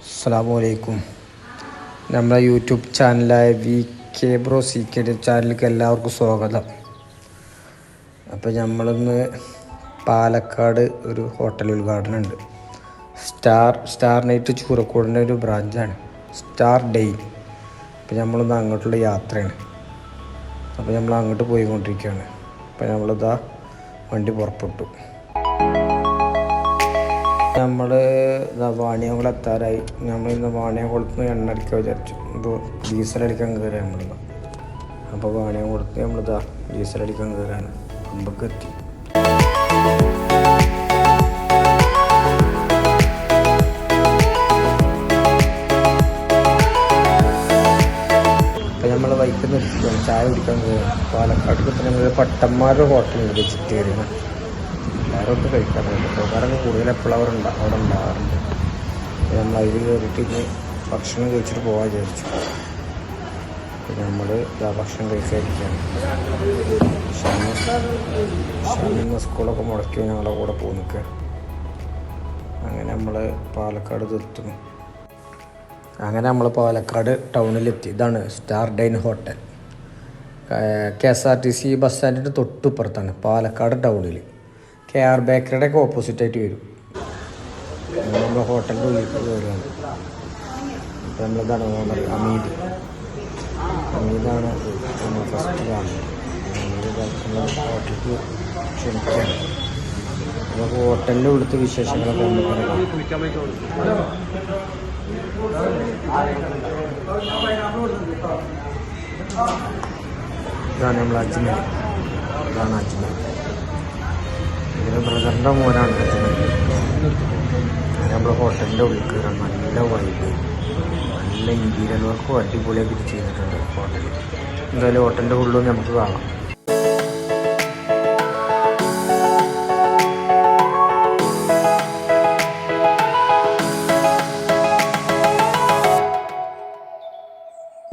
അസ്സലാമലൈക്കും. നമ്മളെ YouTube ചാനലായ VK Bro CK ചാനലിലേക്ക് എല്ലാവർക്കും സ്വാഗതം. അപ്പോൾ നമ്മളിന്ന് പാലക്കാട് ഒരു ഹോട്ടൽ ഉദ്ഘാടനം ഉണ്ട്. സ്റ്റാർ നൈറ്റ് ചൂരക്കോടിൻ്റെ ഒരു ബ്രാഞ്ചാണ് സ്റ്റാർ ഡെയിൽ. അപ്പോൾ നമ്മളിന്ന് അങ്ങോട്ടുള്ള യാത്രയാണ്. അപ്പോൾ നമ്മൾ അങ്ങോട്ട് പോയിക്കൊണ്ടിരിക്കുകയാണ്. അപ്പോൾ നമ്മളിതാ വണ്ടി പുറപ്പെട്ടു. നമ്മൾ വാണിയംകുളം എത്താറായി. നമ്മളിന്ന് വാണിയംകുളത്ത് നിന്ന് എണ്ണ അടിക്കാൻ വിചാരിച്ചു. ഇപ്പോൾ ഡീസൽ അടിക്കാൻ കയറി നമ്മളിന്ന്. അപ്പോൾ വാണിയംകുളത്ത് നമ്മളിതാ ഡീസൽ അടിക്കാൻ കയറാണ്. പമ്പൊക്കെ എത്തി. അപ്പോൾ നമ്മൾ വൈക്ക് നിർത്തിയാണ് ചായ കുടിക്കാൻ കയറാണ്. പാലക്കാട് കിട്ടുന്ന പട്ടന്മാരുടെ ഹോട്ടലുണ്ട് വെജിറ്റേറിയൻ. വേറൊട്ട് കഴിക്കാൻ പറ്റും. കാരണം കൂടുതൽ എപ്പോഴും അവിടെ ഉണ്ടാകാറുണ്ട്. നമ്മൾ അതിൽ കയറിയിട്ട് ഇനി ഭക്ഷണം കഴിച്ചിട്ട് പോകാൻ വിചാരിച്ചു. നമ്മൾ ഭക്ഷണം കഴിക്കാതിരിക്കുകയാണ്. ഷാമിന്ന് സ്കൂളൊക്കെ മുടക്കി ഞങ്ങളെ കൂടെ പോയി നിൽക്കുക. അങ്ങനെ നമ്മൾ പാലക്കാട് നിർത്തുന്നു. അങ്ങനെ നമ്മൾ പാലക്കാട് ടൗണിലെത്തി. ഇതാണ് star dine hotel. KSRTC bus സ്റ്റാൻഡിൻ്റെ തൊട്ടുപ്പുറത്താണ് പാലക്കാട് ടൗണിൽ. KR ബേക്കറിയുടെ ഒക്കെ ഓപ്പോസിറ്റായിട്ട് വരും. നമ്മൾ ഹോട്ടലിൻ്റെ ഉള്ളിലേക്ക് കയറുകയാണ്. അപ്പോൾ നമ്മളിതാണ് ഓണർ അമീദാണ് നമ്മൾ ഫസ്റ്റ് കാണുന്നത്. ഹോട്ടലിലേക്ക് ക്ഷണിക്കുകയാണ്. നമുക്ക് ഹോട്ടലിൻ്റെ ഉള്ളിലത്തെ വിശേഷങ്ങളൊക്കെ നമുക്ക് കാണാം. ഇതാണ് നമ്മൾ അജ്മൽ. ഇതാണ് അജ്മൽ. ഇതിന് ബ്രദറിൻ്റെ മോനാണ് അജ്മൽ. നമ്മൾ ഹോട്ടലിൻ്റെ ഉള്ളിൽ കയറാൻ നല്ല വൈബ്, നല്ല ഇൻറ്റീരിയർ വർക്കും അടിപൊളിയാക്കി ചെയ്തിട്ടുണ്ട് ഹോട്ടലിൽ. എന്തായാലും ഹോട്ടലിൻ്റെ ഉള്ളിൽ നമുക്ക് കാണാം.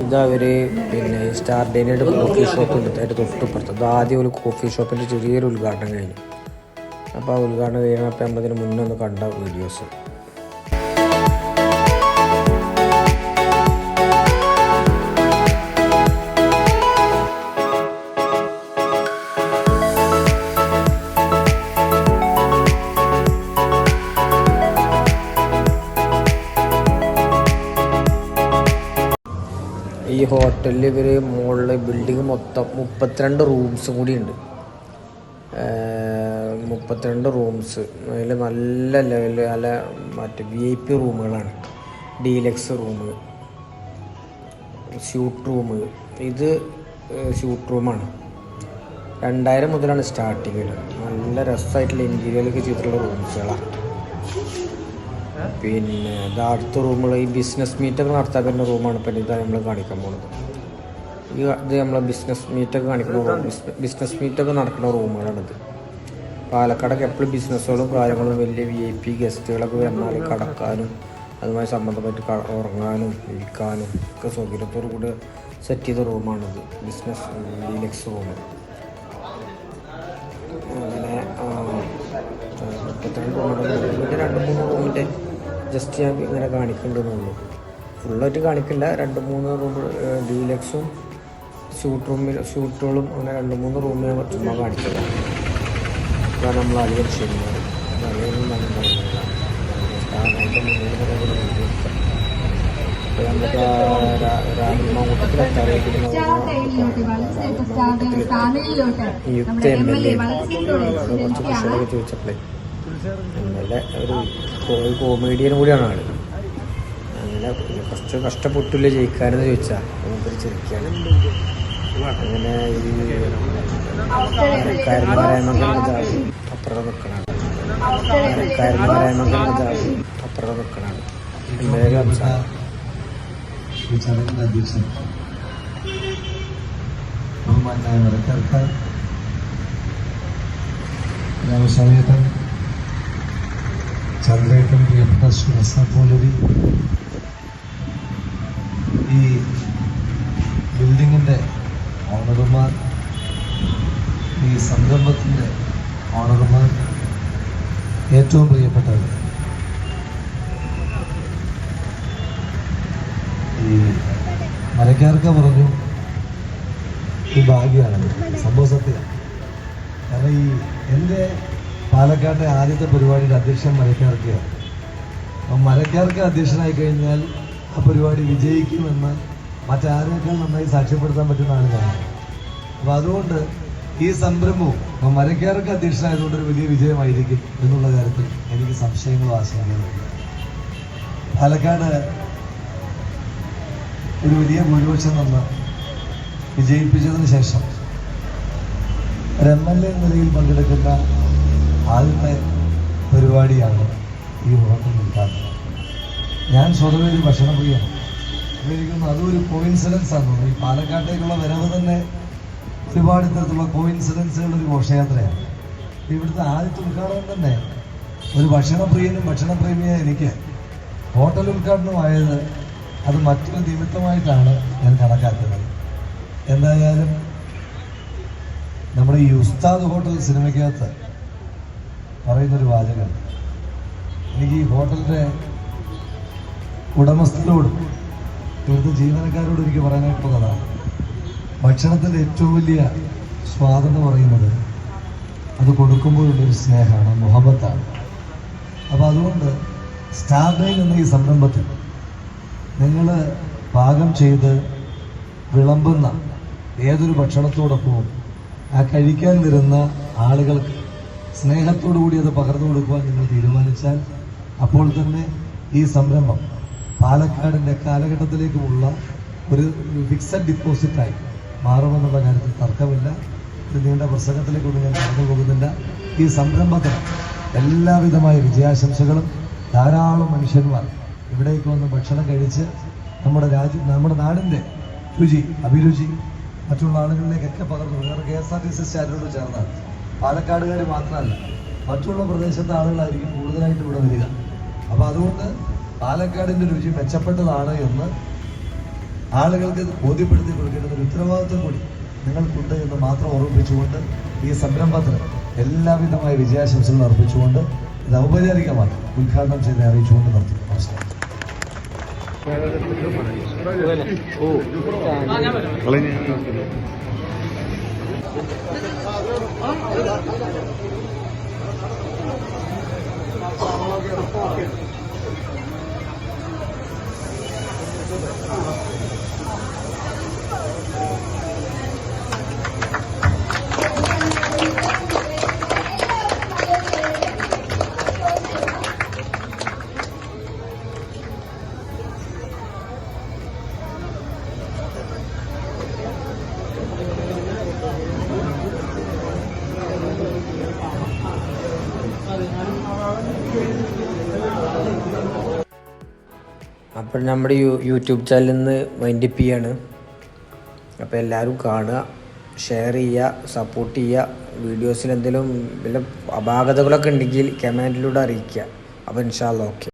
ഇതവർ സ്റ്റാർ ഡൈനയുടെ കോഫി ഷോപ്പ് ഉണ്ട് അതിൻ്റെ തൊട്ടുപ്പുറത്ത്. അത് ആദ്യം ഒരു കോഫി ഷോപ്പിൻ്റെ ചെറിയൊരു ഉദ്ഘാടനം കഴിഞ്ഞു. അപ്പോൾ ആ ഉദ്ഘാടനം കഴിഞ്ഞപ്പോൾ നമ്മളതിന് മുന്നേ ഒന്ന് കണ്ട വീഡിയോസ്. ഈ ഹോട്ടലിൽ ഇവർ മുകളിൽ ബിൽഡിങ് മൊത്തം 32 റൂംസും കൂടി ഉണ്ട്. 32 റൂംസ്. അതിൽ നല്ല ലെവലിൽ നല്ല മറ്റേ VIP റൂമുകളാണ്. Deluxe room, suite room. ഇത് സ്യൂട്ട് റൂമാണ്. 2000 മുതലാണ് സ്റ്റാർട്ടിങ്ങിൽ. നല്ല രസമായിട്ടുള്ള ഇൻറ്റീരിയലൊക്കെ ചെയ്തിട്ടുള്ള റൂംസുകളാണ്. പിന്നെ അടുത്ത റൂമുകൾ ഈ ബിസിനസ് മീറ്റൊക്കെ നടത്താൻ പറ്റുന്ന റൂമാണ്. പിന്നെ ഇതാണ് നമ്മൾ കാണിക്കാൻ പോകുന്നത്. ഇത് നമ്മൾ ബിസിനസ് മീറ്റൊക്കെ ബിസിനസ് മീറ്റൊക്കെ നടക്കുന്ന റൂമുകളാണിത്. പാലക്കാടൊക്കെ എപ്പോഴും ബിസിനസ്സുകളും കാര്യങ്ങളും വലിയ VIP ഗസ്റ്റുകളൊക്കെ വന്നാൽ കടക്കാനും അതുമായി സംബന്ധമായിട്ട് ഉറങ്ങാനും ഇരിക്കാനും ഒക്കെ സൗകര്യത്തോടു കൂടി സെറ്റ് ചെയ്ത റൂമാണിത്. Business deluxe room. അങ്ങനെ 32 റൂമുണ്ട്. 2-3 റൂമിൻ്റെ ജസ്റ്റ് ഞാൻ ഇങ്ങനെ കാണിക്കേണ്ടതെന്നുള്ളൂ. ഫുള്ളായിട്ട് കാണിക്കില്ല. 2-3 റൂം ഡീലക്സും സ്യൂട്ടുകളും അങ്ങനെ 2-3 റൂമിനെ ചുമ്മാ കാണിക്കില്ല. ഇതാണ് നമ്മൾ അലിയൻ ചെയ്യുന്നത്. അലിയനിലാണ് പറയുന്നത്. അതിൻ്റെ മുന്നിൽ അപ്പോൾ നമുക്ക് രാമകൂട്ടത്തിലെത്താറായിരിക്കും. യുക്ത MLA കുറച്ച് കുശലൊക്കെ ചോദിച്ചപ്പോഴേ MLA ഒരു കോമേഡിയൻ കൂടിയാണ് ആള്. അങ്ങനെ കുറച്ച് കഷ്ടപ്പെട്ടില്ല ജയിക്കാനെന്ന് ചോദിച്ചാൽ നമുക്കൊരു ചിരിക്കുകയാണ്. അങ്ങനെ ഈ അപ്പുറം നിൽക്കണാണ്. അപ്പുറം നിൽക്കണാണ്. MLA സംസാരം ഈ ചടങ്ങിന്റെ അധ്യക്ഷൻ ബഹുമാനായ മരക്കാർക്കാർ രാമസ്വാമിയേട്ടൻ, ചന്ദ്രേട്ടൻ, പ്രിയപ്പെട്ട ശ്രീ ഈ ബിൽഡിങ്ങിൻ്റെ ഓണർമാർ, ഈ സംരംഭത്തിൻ്റെ ഓണർമാർ, ഏറ്റവും പ്രിയപ്പെട്ടവർ, ഈ മരക്കാർക്ക് പറഞ്ഞു ഈ ഭാഗ്യമാണ് സംഭവ സത്യമാണ്. കാരണം ഈ എൻ്റെ പാലക്കാട്ടെ ആദ്യത്തെ പരിപാടിയുടെ അധ്യക്ഷൻ മരക്കാർക്കയാണ്. അപ്പം മരക്കാർക്ക് അധ്യക്ഷനായി കഴിഞ്ഞാൽ ആ പരിപാടി വിജയിക്കുമെന്ന് മറ്റാരേക്കാൾ നന്നായി സാക്ഷ്യപ്പെടുത്താൻ പറ്റുന്ന ആളുകളാണ്. അപ്പം അതുകൊണ്ട് ഈ സംരംഭവും മരക്കാർക്ക് അധ്യക്ഷനായതുകൊണ്ട് ഒരു വലിയ വിജയമായിരിക്കും എന്നുള്ള കാര്യത്തിൽ എനിക്ക് സംശയങ്ങളോ ആശങ്കകളോ ഇല്ല. പാലക്കാട് ഒരു വലിയ ഭൂരിപക്ഷം നിന്ന് വിജയിപ്പിച്ചതിന് ശേഷം ഒരു MLA നിലയിൽ പങ്കെടുക്കുന്ന ആദ്യത്തെ പരിപാടിയാണ് ഈ ഹോട്ടൽ ഉദ്ഘാടനം. ഞാൻ സ്വതവേ ഒരു ഭക്ഷണപ്രിയാണ്. എനിക്കൊന്നും അതൊരു കോയിൻസിഡൻസ് ആണ്. ഈ പാലക്കാട്ടേക്കുള്ള വരവ് തന്നെ ഒരുപാട് ഇത്തരത്തിലുള്ള കോയിൻസിഡൻസുകളുടെ ഒരു ഘോഷയാത്രയാണ്. ഇവിടുത്തെ ആദ്യത്തെ ഉദ്ഘാടനം തന്നെ ഒരു ഭക്ഷണപ്രിയനും ഭക്ഷണപ്രേമിയായ എനിക്ക് ഹോട്ടൽ ഉദ്ഘാടനമായത് അത് മറ്റൊരു നിമിത്തമായിട്ടാണ് ഞാൻ കണക്കാക്കുന്നത്. എന്തായാലും നമ്മുടെ ഈ ഉസ്താദ് ഹോട്ടൽ സിനിമയ്ക്കകത്ത് പറയുന്നൊരു വാചകം എനിക്ക് ഈ ഹോട്ടലിൻ്റെ ഉടമസ്ഥരോടും ഇവിടുത്തെ ജീവനക്കാരോടും എനിക്ക് പറയാനായിട്ടുള്ളതാണ്. ഭക്ഷണത്തിൻ്റെ ഏറ്റവും വലിയ സ്വാദെന്ന് പറയുന്നത് അത് കൊടുക്കുമ്പോഴുള്ളൊരു സ്നേഹമാണ്, മുഹബത്താണ്. അപ്പോൾ അതുകൊണ്ട് സ്റ്റാർഡൈൻ എന്ന ഈ സംരംഭത്തിൽ നിങ്ങൾ പാകം ചെയ്ത് വിളമ്പുന്ന ഏതൊരു ഭക്ഷണത്തോടൊപ്പവും ആ കഴിക്കാൻ വരുന്ന ആളുകൾക്ക് സ്നേഹത്തോടു കൂടി അത് പകർന്നു കൊടുക്കുവാൻ നിങ്ങൾ തീരുമാനിച്ചാൽ അപ്പോൾ തന്നെ ഈ സംരംഭം പാലക്കാടിൻ്റെ കാലഘട്ടത്തിലേക്കുമുള്ള ഒരു ഫിക്സഡ് ഡിപ്പോസിറ്റായി മാറുമെന്നുള്ള കാര്യത്തിൽ തർക്കമില്ല. ഇത് നീണ്ട പ്രസംഗത്തിലേക്കൊന്നും ഞാൻ കടന്നു പോകുന്നില്ല. ഈ സംരംഭത്തിന് എല്ലാവിധമായ വിജയാശംസകളും. ധാരാളം മനുഷ്യന്മാർ ഇവിടേക്ക് വന്ന് ഭക്ഷണം കഴിച്ച് നമ്മുടെ നാടിൻ്റെ രുചി, അഭിരുചി മറ്റുള്ള ആളുകളിലേക്കൊക്കെ പകർന്നു. വേറെ KSRTC സ്റ്റാൻഡിനോട് ചേർന്നാണ്. പാലക്കാടുകാർ മാത്രമല്ല, മറ്റുള്ള പ്രദേശത്തെ ആളുകളായിരിക്കും കൂടുതലായിട്ട് ഇവിടെ വരിക. അപ്പോൾ അതുകൊണ്ട് പാലക്കാടിൻ്റെ രുചി മെച്ചപ്പെട്ടതാണ് എന്ന് ആളുകൾക്ക് ബോധ്യപ്പെടുത്തി കൊടുക്കേണ്ട ഒരു ഉത്തരവാദിത്വം കൂടി നിങ്ങൾക്കുണ്ട് എന്ന് മാത്രം ഓർമ്മിപ്പിച്ചുകൊണ്ട് ഈ സംരംഭത്തിന് എല്ലാവിധമായ വിജയാശംസകൾ അർപ്പിച്ചുകൊണ്ട് ഇത് ഔപചാരികമായി ഉദ്ഘാടനം ചെയ്ത് അറിയിച്ചുകൊണ്ട് നിർത്തി. നമസ്കാരം. അപ്പോൾ നമ്മുടെ യൂട്യൂബ് ചാനലിൽ നിന്ന് വൈൻഡപ്പ് ചെയ്യാണ്. അപ്പോൾ എല്ലാവരും കാണുക, ഷെയർ ചെയ്യുക, സപ്പോർട്ട് ചെയ്യുക. വീഡിയോസിൽ എന്തെങ്കിലും വല്ല അപാകതകളൊക്കെ ഉണ്ടെങ്കിൽ കമൻറ്റിലൂടെ അറിയിക്കുക. അപ്പോൾ ഇൻഷാ അല്ലാഹ് ഓക്കെ.